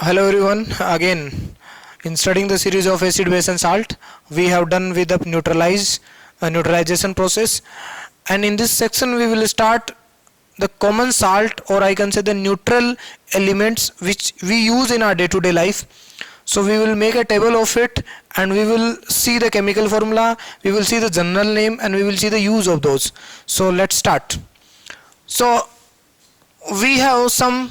Hello everyone. Again, in studying the series of acid, base, and salt, we have done with the neutralization process, and in this section we will start the common salt, or I can say the neutral elements which we use in our day-to-day life. So we will make a table of it, and we will see the chemical formula, we will see the general name, and we will see the use of those. So let's start. So we have some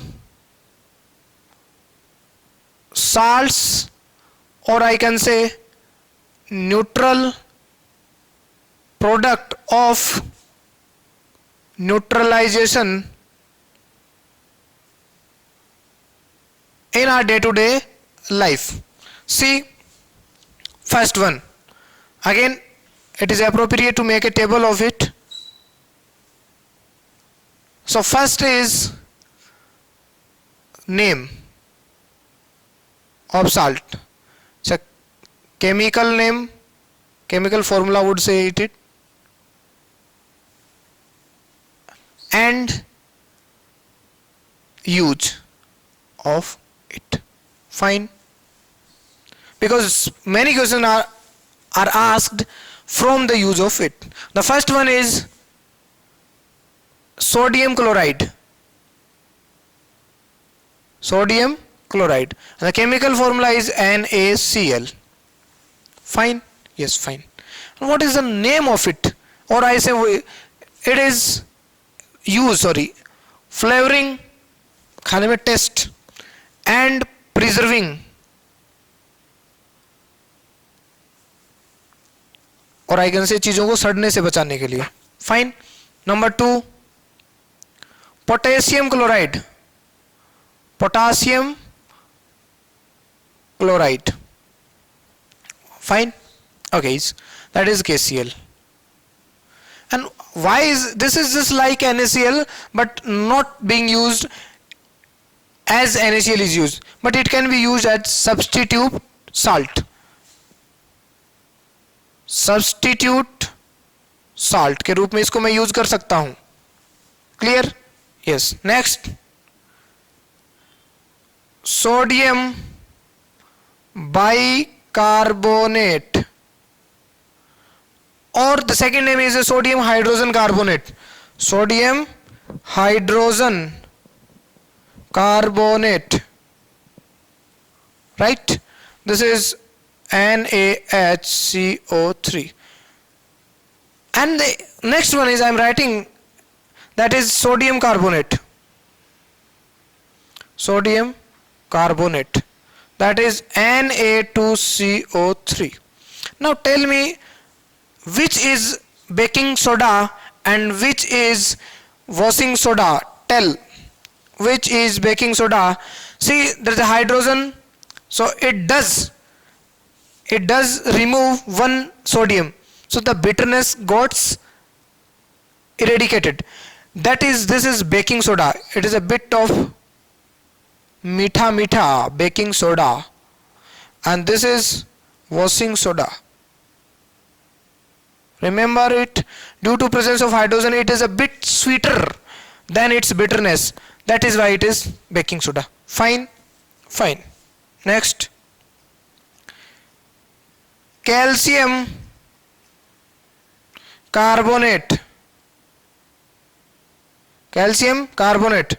salts, or I can say neutral product of neutralization in our day-to-day life. See, first one, again it is appropriate to make a table of it. So first is name of salt. So chemical name, chemical formula would say it, and use of it. Fine, because many questions are asked from the use of it. The first one is sodium chloride. Sodium chloride, and the chemical formula is NaCl. Fine, yes, fine. And what is the name of it, or I say it is use, flavoring, खाने में test, and preserving, और I can say चीजों को सड़ने से बचाने के लिए. Fine. Number 2, potassium chloride. Potassium chloride. Fine. Okay, that is KCl. And why is this is just like NaCl, but not being used as NaCl is used, but it can be used as substitute salt. Substitute salt के रूप में इसको मैं use कर सकता हूं. Clear? Yes. Next, sodium bicarbonate, or the second name is a sodium hydrogen carbonate. Sodium hydrogen carbonate, right? This is NaHCO3. And the next one is I am writing, that is sodium carbonate. Sodium carbonate, that is Na2CO3. Now tell me, which is baking soda and which is washing soda? Tell, which is baking soda? See, there is a hydrogen, so it does remove one sodium, so the bitterness got eradicated. That is, this is baking soda. It is a bit of मीठा baking soda, and this is washing soda. Remember it, due to presence of hydrogen it is a bit sweeter than its bitterness. That is why it is baking soda. Fine. Next, calcium carbonate. Calcium carbonate,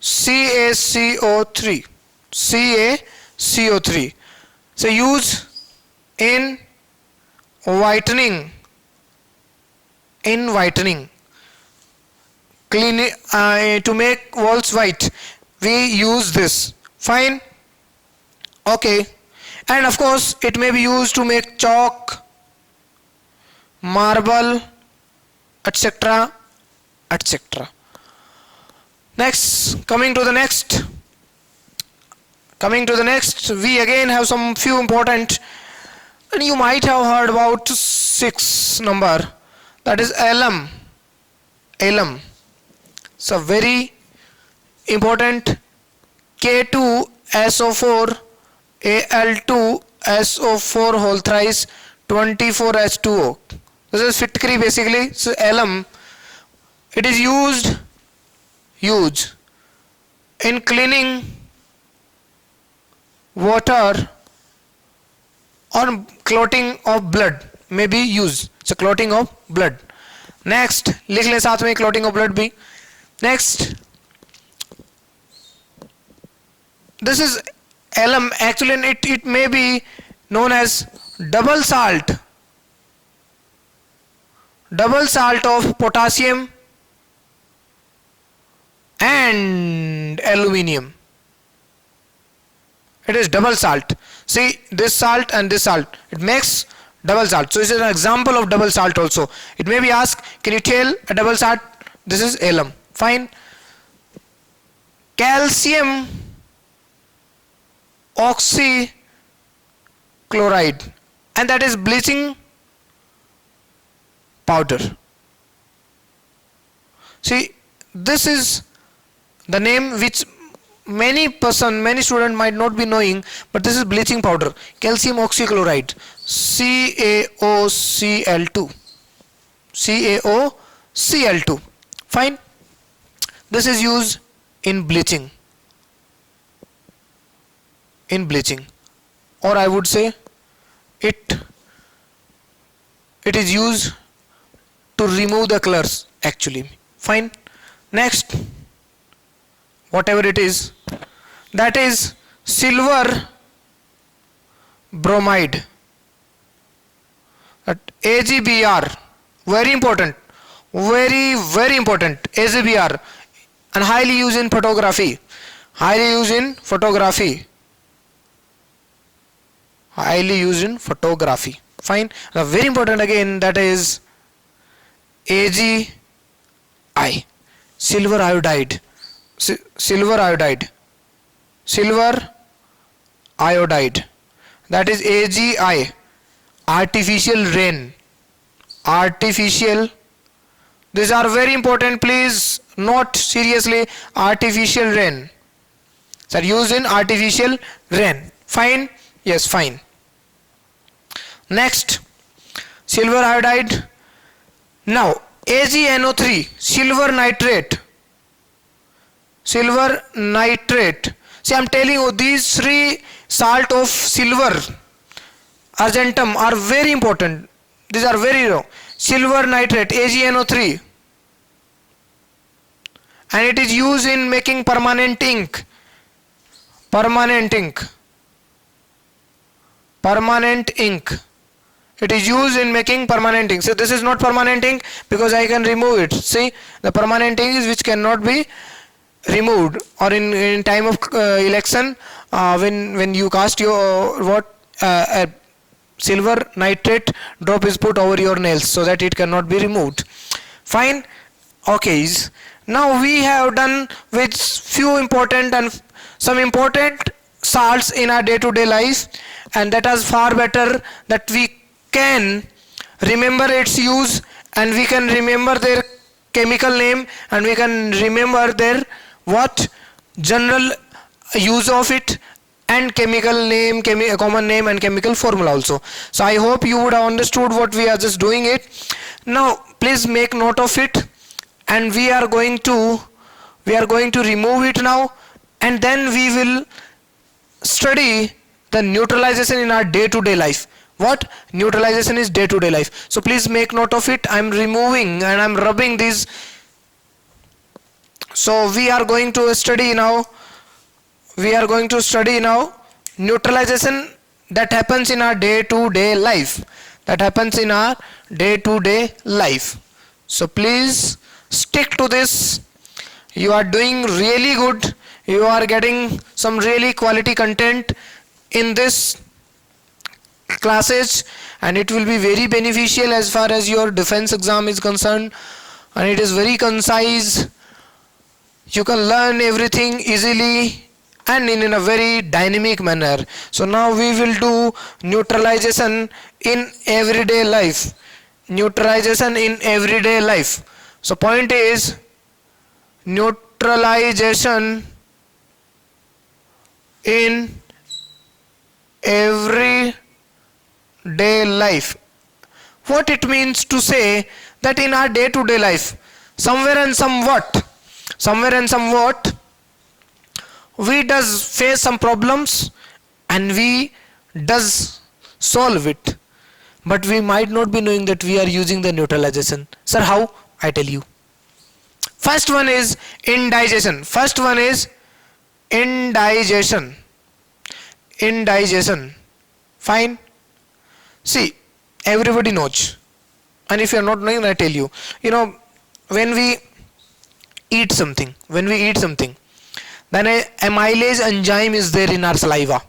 CaCO3. So use in whitening, clean, to make walls white, we use this. Fine. Okay. And of course it may be used to make chalk, marble, etc. Next, coming to the next, we again have some few important, and you might have heard about 6 number, that is alum. So very important, K2SO4 Al2SO4 whole thrice 24H2O. This is Fitkri basically. So alum, it is used in cleaning water or clotting of blood may be used. So clotting of blood. Next, लिख ले साथ में clotting of blood भी. Next, this is alum. Actually it may be known as double salt of potassium and aluminium. It is double salt. See, this salt and this salt, it makes double salt. So this is an example of double salt also. It may be asked, can you tell a double salt? This is alum. Fine. Calcium oxychloride, and that is bleaching powder. See, this is the name which many student might not be knowing, but this is bleaching powder, calcium oxychloride, CaOCl2. Fine. This is used in bleaching, or I would say it is used to remove the colors actually. Fine. Next, whatever it is, that is silver bromide, at AgBr, very important, very important, AgBr, and highly used in photography, Fine. Now very important again, that is AgI, silver iodide, that is AgI, artificial rain. These are very important, please note seriously. Artificial rain, are used in artificial rain. Fine. Yes, fine. Next, silver iodide. Now AgNO3, silver nitrate. See, I am telling you, these three salt of silver argentum are very important. These are very low. Silver nitrate, AgNO3, and it is used in making permanent ink. It is used in making permanent ink. So this is not permanent ink because I can remove it. See, the permanent ink is which cannot be removed, or in time of election, when you cast your silver nitrate drop is put over your nails so that it cannot be removed. Fine. Okay, now we have done with few important and some important salts in our day-to-day life, and that is far better that we can remember its use, and we can remember their chemical name, and we can remember their general use of it, and chemical name, common name, and chemical formula also. So I hope you would have understood what we are just doing it. Now please make note of it, and we are going to remove it now, and then we will study the neutralization in our day-to-day life. What neutralization is day-to-day life. So please make note of it. I am removing and I am rubbing these. So we are going to study now neutralization that happens in our day-to-day life. So please stick to this. You are doing really good. You are getting some really quality content in this classes, and it will be very beneficial as far as your defense exam is concerned, and it is very concise. You can learn everything easily and in a very dynamic manner. So now we will do neutralization in everyday life. So point is neutralization in everyday life. What it means to say that in our day-to-day life, somewhere and somewhat we does face some problems, and we does solve it, but we might not be knowing that we are using the neutralization. Sir, how? I tell you. First one is indigestion. First one is indigestion. Indigestion. Fine. See, everybody knows, and if you are not knowing, I tell you. You know, when we eat something, then a amylase enzyme is there in our saliva,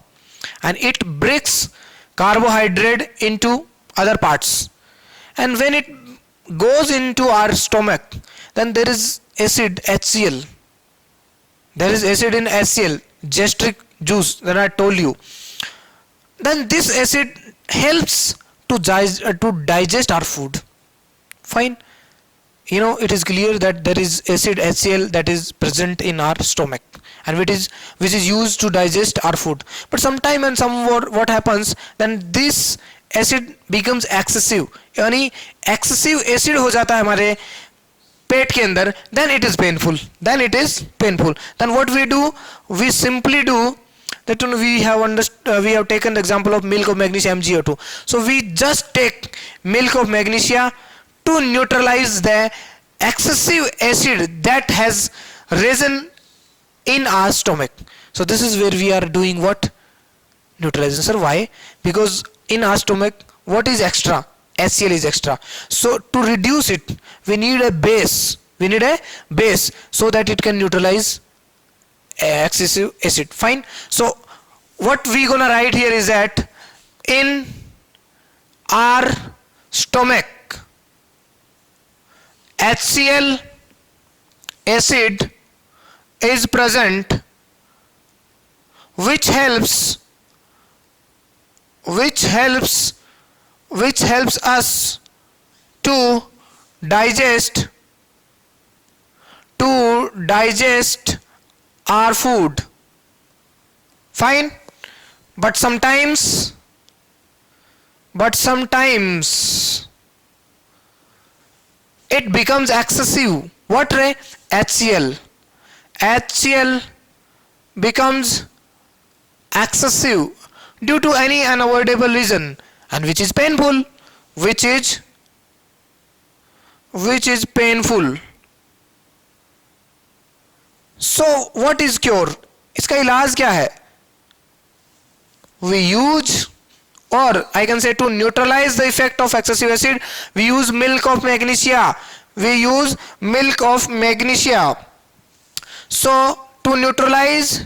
and it breaks carbohydrate into other parts, and when it goes into our stomach, then there is acid HCl. There is acid in HCl, gastric juice that I told you. Then this acid helps to digest our food. Fine. You know, it is clear that there is acid HCl that is present in our stomach, and which is used to digest our food. But sometime and somewhat what happens, then this acid becomes excessive, यानी excessive acid हो जाता है हमारे पेट के अंदर, then it is painful. Then what we do? We simply do that. We have taken the example of milk of magnesia MgO2. So we just take milk of magnesia to neutralize the excessive acid that has risen in our stomach. So this is where we are doing what? Neutralization. Sir, why? Because in our stomach, what is extra? HCl is extra. So to reduce it, we need a base. So that it can neutralize excessive acid. Fine. So what we gonna write here is that in our stomach, HCl acid is present, which helps us to digest our food. Fine. But sometimes it becomes excessive. What ray? HCl becomes excessive due to any unavoidable reason, and which is painful. So what is cure? इसका इलाज क्या है? We use, or I can say, to neutralize the effect of excessive acid, we use milk of magnesia. So to neutralize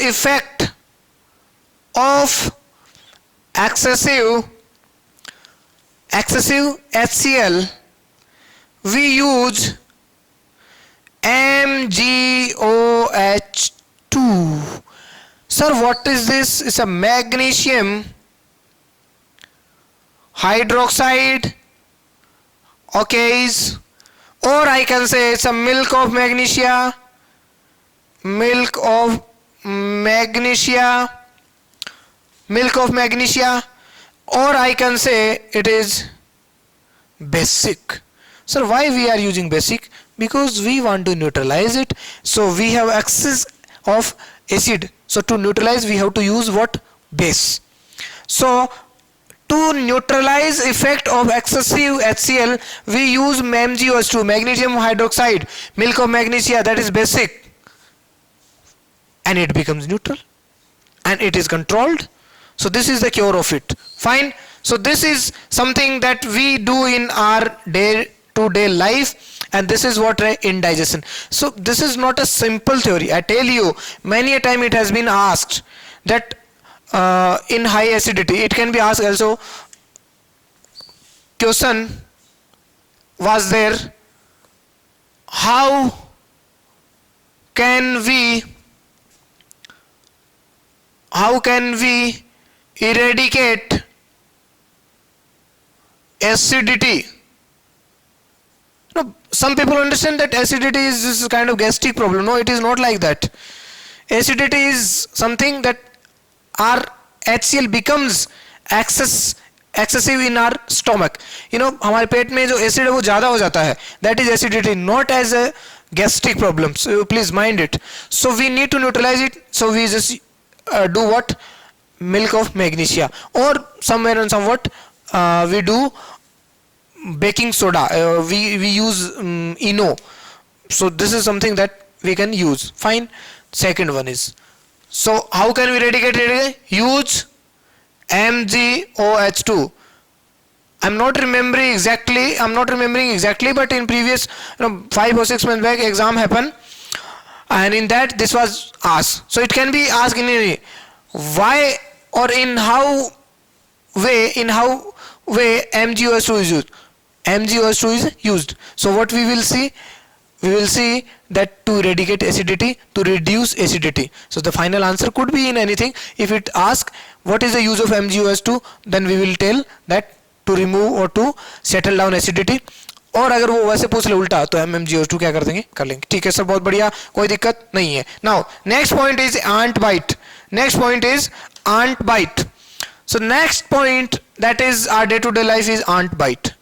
effect of excessive HCl, we use MgOH2. Sir, what is this? It's a magnesium hydroxide, oxide, or I can say it's a milk of magnesia, or I can say it is basic. Sir, why we are using basic? Because we want to neutralize it. So we have excess of acid. So to neutralize, we have to use what? Base. So to neutralize effect of excessive HCl, we use MgOH2, magnesium hydroxide, milk of magnesia, that is basic, and it becomes neutral, and it is controlled. So this is the cure of it. Fine. So this is something that we do in our day-to-day life, and this is what indigestion. So this is not a simple theory. I tell you, many a time it has been asked that in high acidity, it can be asked also, question was there, how can we eradicate acidity? No, some people understand that acidity is this kind of gastric problem. No, it is not like that. Acidity is something that our HCl becomes excessive in our stomach. You know, हमारे पेट में जो acid है वो ज़्यादा हो जाता है. That is acidity, not as a gastric problems. So please mind it. So we need to neutralize it. So we just do what? Milk of magnesia, or somewhere and somewhat we do baking soda. We use eno. So this is something that we can use. Fine. Second one is, so how can we eradicate it? Use MgOH2. I'm not remembering exactly, but in previous 5 or 6 months back exam happened, and in that this was asked. So it can be asked in any why or in how way MgOH2 is used. MgOH2 is used. So what we will see? We will see that to eradicate acidity, to reduce acidity. So the final answer could be in anything. If it asks what is the use of MgOH2, then we will tell that to remove or to settle down acidity. और अगर वो वैसे पूछ ले उल्टा तो MgOH2 क्या कर देंगे? कर लेंगे. ठीक है सर, बहुत बढ़िया, कोई दिक्कत नहीं है. Now next point is ant bite. So next point that is our day-to-day life is ant bite.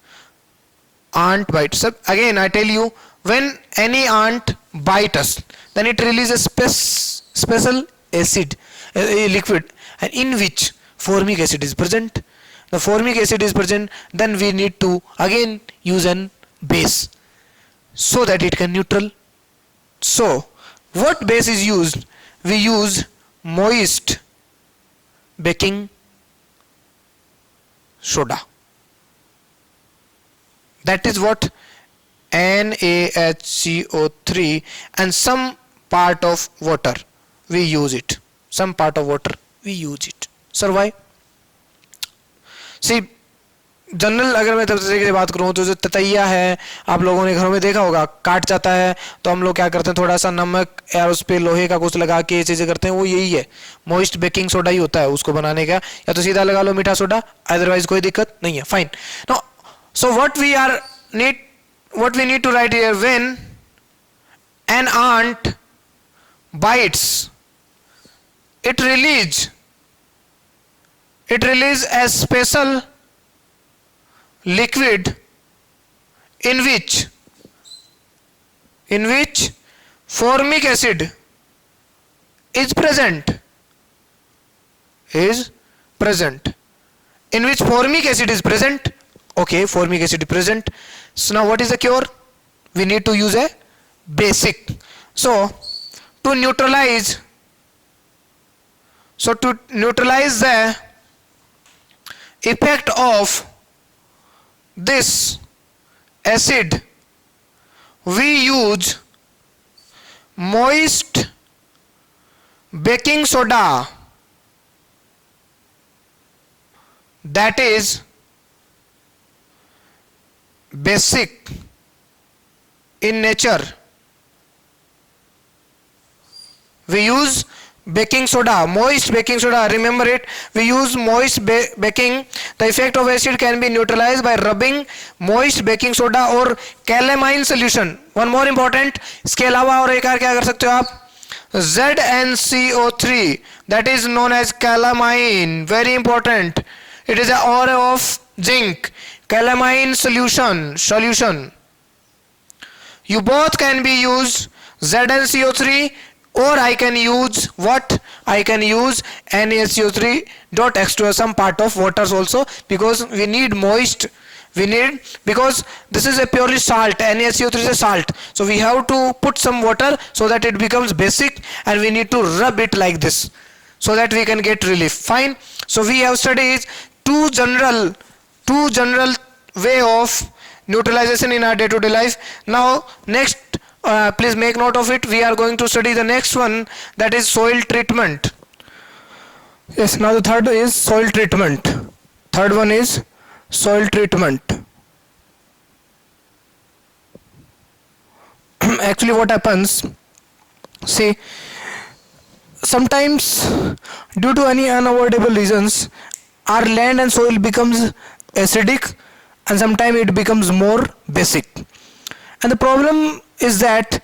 So again I tell you, when any ant bite us, then it releases special acid, a liquid, and in which formic acid is present. The formic acid is present, then we need to again use an base so that it can neutral. So what base is used? We use moist baking soda. That is what NaHCO3 and some part of water we use it. Sir, why? See, general अगर मैं तरीके से बात करूँ तो जो ततैया है आप लोगों ने घरों में देखा होगा, काट जाता है तो हम लोग क्या करते हैं, थोड़ा सा नमक या उस पर लोहे का कुछ लगा के ये चीज़ें करते हैं. वो यही है, मोइस्ट बेकिंग सोडा ही होता है उसको बनाने का. या तो सीधा लगा लो मीठा सोडा, अदरवाइज कोई दिक्कत नहीं है. Fine. No, so what we need to write here, when an ant bites, it release a special liquid in which formic acid is present. In which formic acid is present. Okay, formic acid is present. So now what is the cure? We need to use a basic. So to neutralize the effect of this acid, we use moist baking soda, that is basic in nature. We use baking soda, moist baking soda. Remember it, we use moist baking. The effect of acid can be neutralized by rubbing moist baking soda or calamine solution. One more important, इसके अलावा और एक क्या कर सकते हो आप, ZnCO3, that is known as calamine. Very important, it is an ore of zinc. Calamine solution. You both can be used, ZnCO3, or I can use what? I can use NaCO3.H2O, some part of waters also, because we need moist. Because this is a purely salt, NaCO3 is a salt, so we have to put some water so that it becomes basic, and we need to rub it like this so that we can get relief. Fine. So we have studied two general way of neutralization in our day-to-day life. Now next, please make note of it, we are going to study the next one, that is soil treatment. Yes, now the third is soil treatment. Third one is soil treatment. Actually what happens, see, sometimes due to any unavoidable reasons our land and soil becomes acidic, and sometimes it becomes more basic. And the problem is that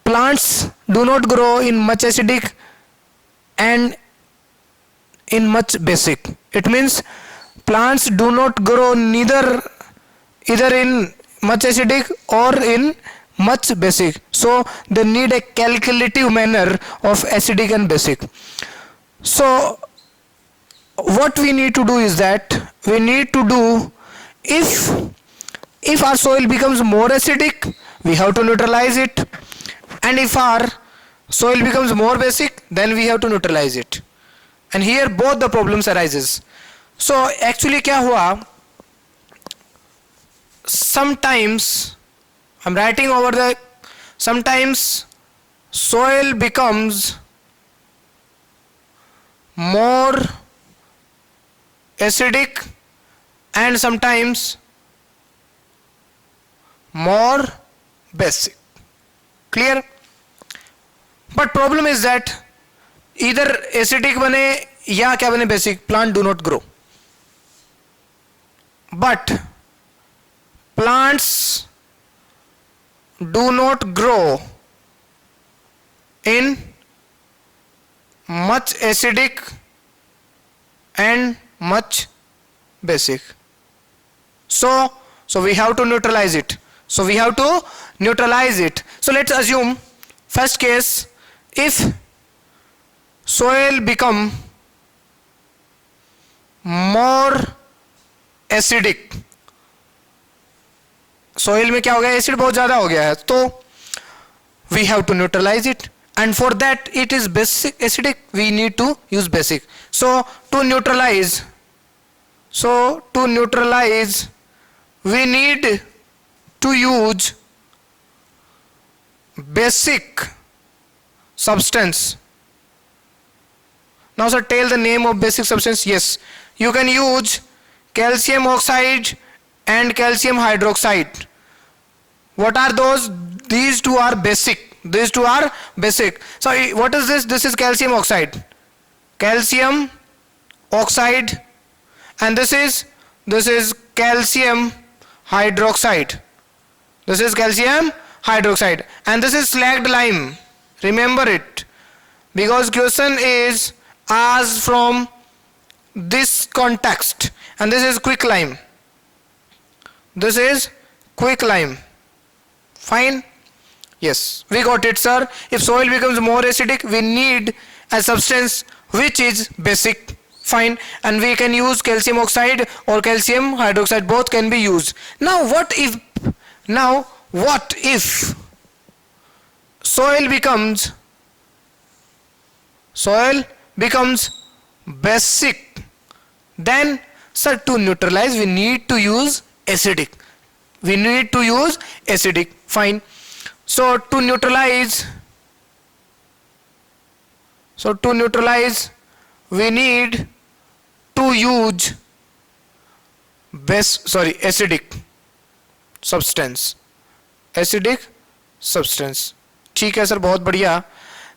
plants do not grow in much acidic and in much basic. It means plants do not grow either in much acidic or in much basic. So they need a calculative manner of acidic and basic. So what we need to do is that we need to do, if our soil becomes more acidic, we have to neutralize it, and if our soil becomes more basic, then we have to neutralize it. And here both the problems arises. So actually क्या हुआ, sometimes I'm writing over the, sometimes soil becomes more acidic and sometimes more basic. Clear? But problem is that either acidic बने या क्या बने basic, plant do not grow. But plants do not grow in much acidic and much basic. So we have to neutralize it. So let's assume first case, if soil become more acidic, soil में क्या हो गया, acid बहुत ज़्यादा हो गया है, तो we have to neutralize it, and for that it is basic acidic, we need to use basic. So to neutralize we need to use basic substance. Now sir, tell the name of basic substance. Yes, you can use calcium oxide and calcium hydroxide. What are those? These two are basic. So what is this? This is calcium oxide, and this is calcium hydroxide. And this is slacked lime. Remember it, because question is asked from this context. And this is quicklime. Fine? Yes, we got it, sir. If soil becomes more acidic, we need a substance which is basic. Fine. And we can use calcium oxide or calcium hydroxide, both can be used. Now what if soil becomes basic? Then sir, to neutralize we need to use acidic. Fine. So to neutralize we need to use acidic substance. ठीक है sir, बहुत बढ़िया.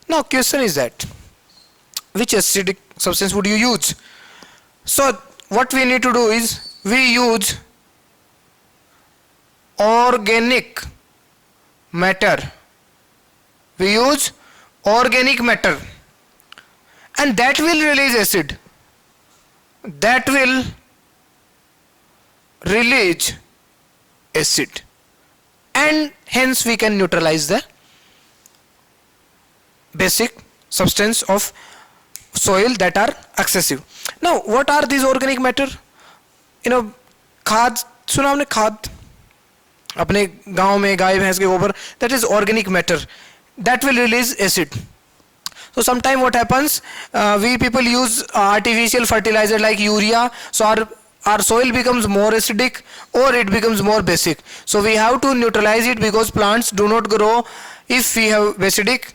Now question is that which acidic substance would you use? So what we need to do is we use organic matter. And that will release acid. And hence we can neutralize the basic substance of soil that are excessive. Now what are these organic matter? खाद सुना हमने, खाद अपने गांव में गाय भैंस के गोबर, that is organic matter, that will release acid. So sometime what happens, we people use artificial fertilizer like urea, so our soil becomes more acidic or it becomes more basic. So we have to neutralize it, because plants do not grow if we have basic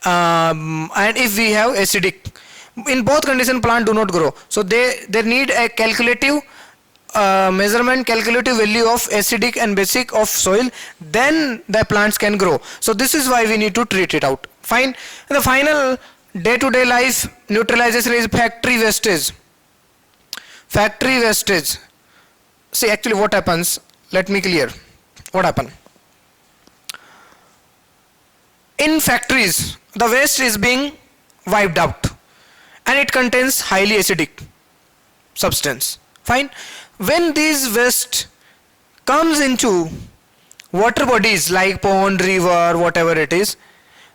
and if we have acidic. In both conditions plant do not grow. So they need a calculative measurement, calculative value of acidic and basic of soil, then the plants can grow. So this is why we need to treat it out. Fine. And the final day-to-day life neutralization is factory wastage. See, actually what happens, let me clear what happens. In factories the waste is being wiped out and it contains highly acidic substance. Fine. When these waste comes into water bodies like pond, river, whatever it is,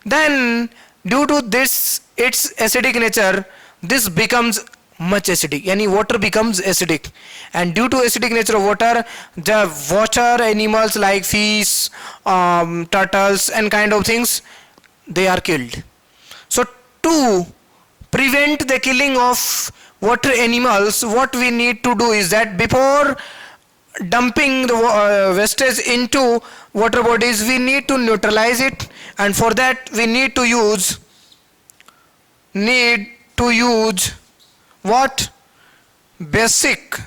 then due to this its acidic nature, this becomes much acidic, yani water becomes acidic, and due to acidic nature of water, the water animals like fish, turtles and kind of things, they are killed. So to prevent the killing of water animals, what we need to do is that before dumping the wastage into water bodies, we need to neutralize it, and for that we need to use what? Basic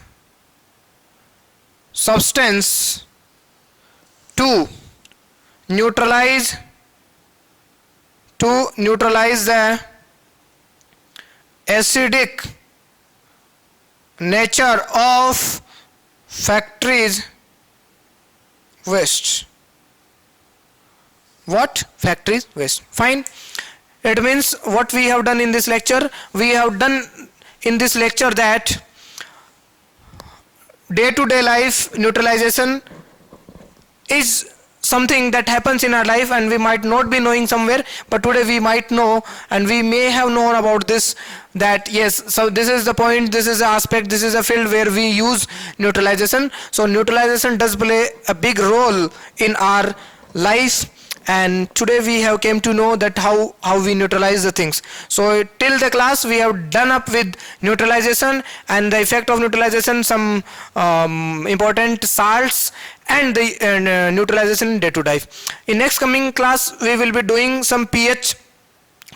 substance to neutralize the acidic nature of factories waste. What? Factories waste. Fine. It means what we have done in this lecture, we have done in this lecture that day to day life neutralization is something that happens in our life, and we might not be knowing somewhere, but today we might know, and we may have known about this, that yes, so this is the point, this is the aspect, this is a field where we use neutralization. So neutralization does play a big role in our life, and today we have came to know that how we neutralize the things. So till the class we have done up with neutralization and the effect of neutralization, some important salts and the neutralization day to day. In next coming class we will be doing some pH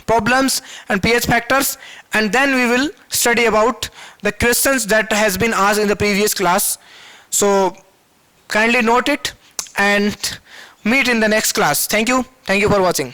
problems and pH factors, and then we will study about the questions that has been asked in the previous class. So kindly note it and meet in the next class. Thank you for watching.